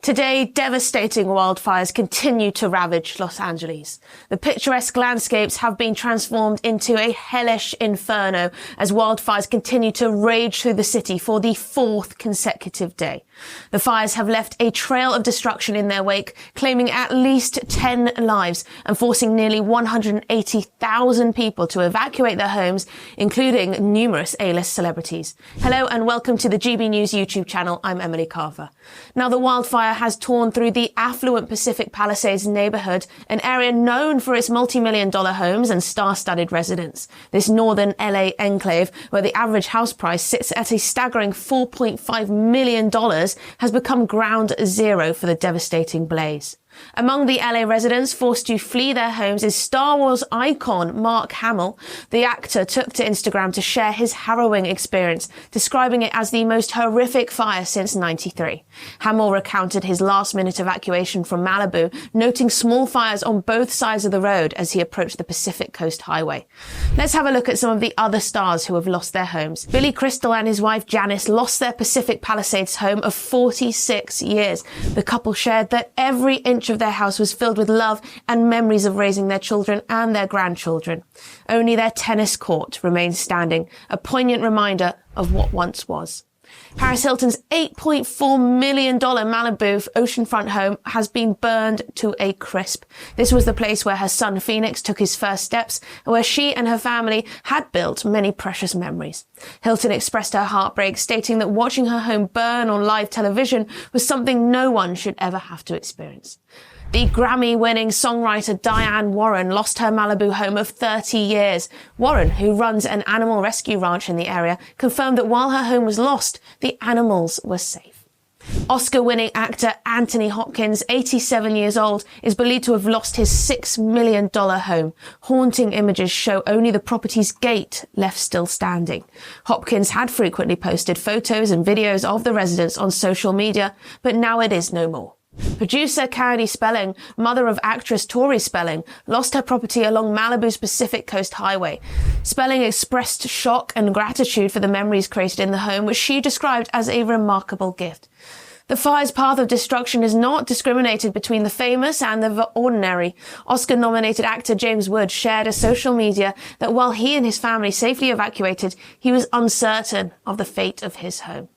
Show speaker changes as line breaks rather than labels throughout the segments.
Today, devastating wildfires continue to ravage Los Angeles. The picturesque landscapes have been transformed into a hellish inferno as wildfires continue to rage through the city for the fourth consecutive day. The fires have left a trail of destruction in their wake, claiming at least 10 lives and forcing nearly 180,000 people to evacuate their homes, including numerous A-list celebrities. Hello and welcome to the GB News YouTube channel. I'm Emily Carver. Now, the wildfire has torn through the affluent Pacific Palisades neighborhood, an area known for its multi-million-dollar homes and star-studded residents. This northern LA enclave, where the average house price sits at a staggering $4.5 million, has become ground zero for the devastating blaze. Among the LA residents forced to flee their homes is Star Wars icon Mark Hamill. The actor took to Instagram to share his harrowing experience, describing it as the most horrific fire since '93. Hamill recounted his last-minute evacuation from Malibu, noting small fires on both sides of the road as he approached the Pacific Coast Highway. Let's have a look at some of the other stars who have lost their homes. Billy Crystal and his wife Janice lost their Pacific Palisades home of 46 years. The couple shared that every inch of their house was filled with love and memories of raising their children and their grandchildren. Only their tennis court remains standing, a poignant reminder of what once was. Paris Hilton's $8.4 million Malibu oceanfront home has been burned to a crisp. This was the place where her son Phoenix took his first steps and where she and her family had built many precious memories. Hilton expressed her heartbreak, stating that watching her home burn on live television was something no one should ever have to experience. The Grammy-winning songwriter Diane Warren lost her Malibu home of 30 years. Warren, who runs an animal rescue ranch in the area, confirmed that while her home was lost, the animals were safe. Oscar-winning actor Anthony Hopkins, 87 years old, is believed to have lost his $6 million home. Haunting images show only the property's gate left still standing. Hopkins had frequently posted photos and videos of the residence on social media, but now it is no more. Producer Carrie Spelling, mother of actress Tori Spelling, lost her property along Malibu's Pacific Coast Highway. Spelling expressed shock and gratitude for the memories created in the home, which she described as a remarkable gift. The fire's path of destruction is not discriminated between the famous and the ordinary. Oscar-nominated actor James Woods shared on social media that while he and his family safely evacuated, he was uncertain of the fate of his home.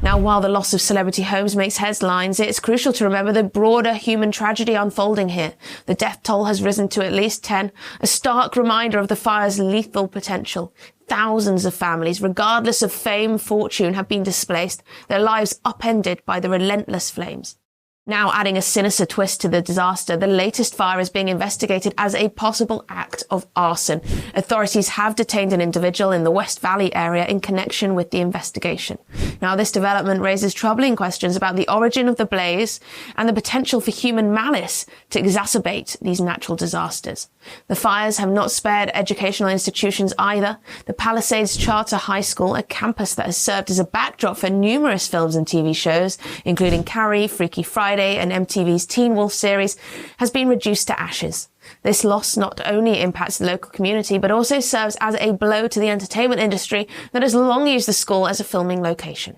Now, while the loss of celebrity homes makes headlines, it's crucial to remember the broader human tragedy unfolding here. The death toll has risen to at least 10, a stark reminder of the fire's lethal potential. Thousands of families, regardless of fame, fortune, have been displaced, their lives upended by the relentless flames. Now, adding a sinister twist to the disaster, the latest fire is being investigated as a possible act of arson. Authorities have detained an individual in the West Valley area in connection with the investigation. Now, this development raises troubling questions about the origin of the blaze and the potential for human malice to exacerbate these natural disasters. The fires have not spared educational institutions either. The Palisades Charter High School, a campus that has served as a backdrop for numerous films and TV shows, including Carrie, Freaky Friday, and MTV's Teen Wolf series, has been reduced to ashes. This loss not only impacts the local community, but also serves as a blow to the entertainment industry that has long used the school as a filming location.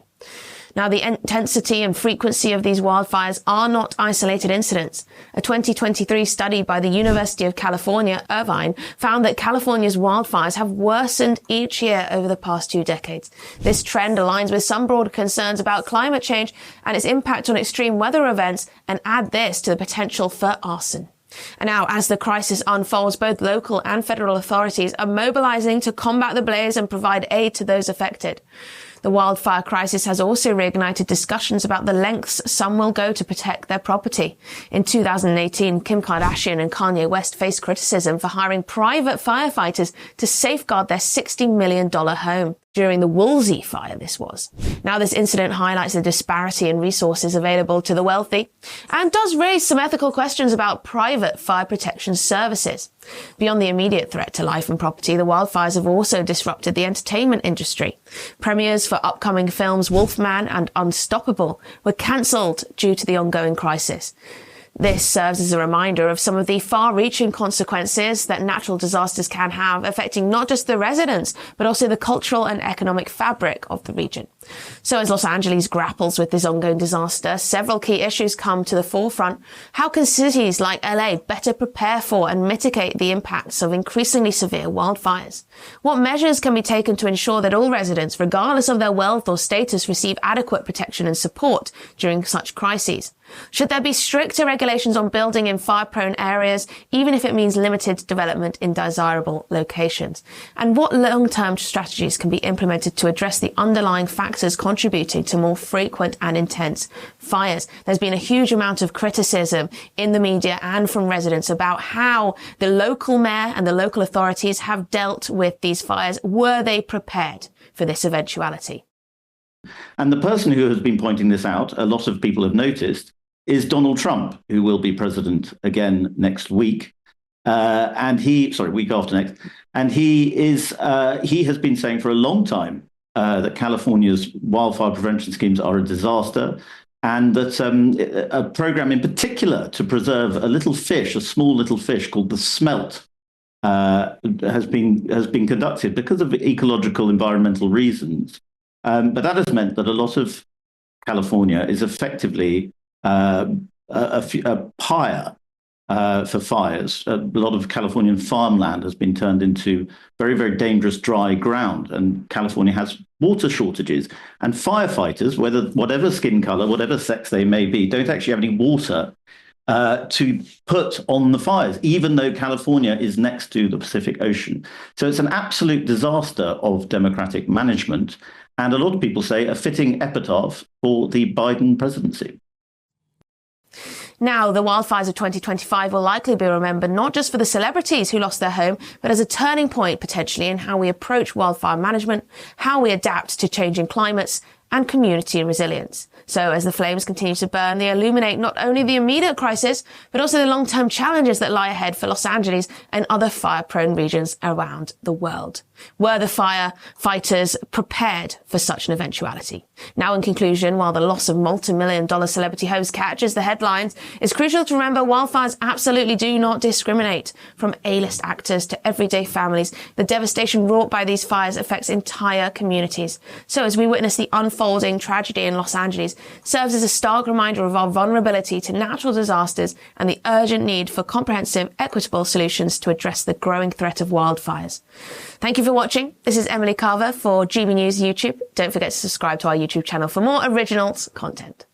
Now, the intensity and frequency of these wildfires are not isolated incidents. A 2023 study by the University of California, Irvine, found that California's wildfires have worsened each year over the past 2 decades. This trend aligns with some broader concerns about climate change and its impact on extreme weather events, and add this to the potential for arson. And now, as the crisis unfolds, both local and federal authorities are mobilizing to combat the blaze and provide aid to those affected. The wildfire crisis has also reignited discussions about the lengths some will go to protect their property. In 2018, Kim Kardashian and Kanye West faced criticism for hiring private firefighters to safeguard their $60 million home. During the Woolsey fire, this was. Now, this incident highlights the disparity in resources available to the wealthy and does raise some ethical questions about private fire protection services. Beyond the immediate threat to life and property, the wildfires have also disrupted the entertainment industry. Premieres for upcoming films Wolfman and Unstoppable were cancelled due to the ongoing crisis. This serves as a reminder of some of the far-reaching consequences that natural disasters can have, affecting not just the residents, but also the cultural and economic fabric of the region. So as Los Angeles grapples with this ongoing disaster, several key issues come to the forefront. How can cities like LA better prepare for and mitigate the impacts of increasingly severe wildfires? What measures can be taken to ensure that all residents, regardless of their wealth or status, receive adequate protection and support during such crises? Should there be stricter regulations on building in fire-prone areas, even if it means limited development in desirable locations? And what long-term strategies can be implemented to address the underlying factors contributing to more frequent and intense fires? There's been a huge amount of criticism in the media and from residents about how the local mayor and the local authorities have dealt with these fires. Were they prepared for this eventuality?
And the person who has been pointing this out, a lot of people have noticed, is Donald Trump, who will be president again next week. Week after next. And he has been saying for a long time that California's wildfire prevention schemes are a disaster, and that a program in particular to preserve a small little fish called the smelt, has been conducted because of ecological, environmental reasons. But that has meant that a lot of California is effectively a pyre for fires. A lot of Californian farmland has been turned into very, very dangerous dry ground, and California has water shortages. And firefighters, whatever skin color, whatever sex they may be, don't actually have any water to put on the fires, even though California is next to the Pacific Ocean. So it's an absolute disaster of democratic management, and a lot of people say a fitting epitaph for the Biden presidency.
Now, the wildfires of 2025 will likely be remembered not just for the celebrities who lost their home, but as a turning point potentially in how we approach wildfire management, how we adapt to changing climates, and community resilience. So as the flames continue to burn, they illuminate not only the immediate crisis, but also the long-term challenges that lie ahead for Los Angeles and other fire-prone regions around the world. Were the firefighters prepared for such an eventuality? Now, in conclusion, while the loss of multi-million-dollar celebrity homes catches the headlines, it's crucial to remember wildfires absolutely do not discriminate. From A-list actors to everyday families, the devastation wrought by these fires affects entire communities. So as we witness the unfolding tragedy in Los Angeles, serves as a stark reminder of our vulnerability to natural disasters and the urgent need for comprehensive, equitable solutions to address the growing threat of wildfires. Thank you for watching. This is Emily Carver for GB News YouTube. Don't forget to subscribe to our YouTube channel for more originals content.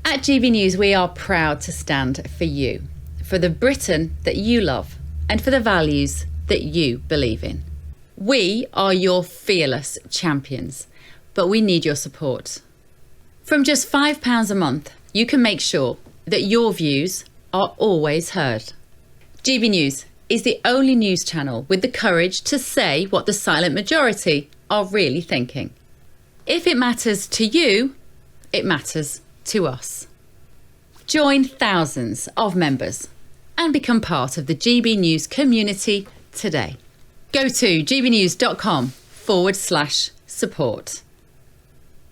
At GB News, we are proud to stand for you, for the Britain that you love, and for the values that you believe in. We are your fearless champions, but we need your support. From just £5 a month, you can make sure that your views are always heard. GB News is the only news channel with the courage to say what the silent majority are really thinking. If it matters to you, it matters to us. Join thousands of members and become part of the GB News community today. Go to gbnews.com/support.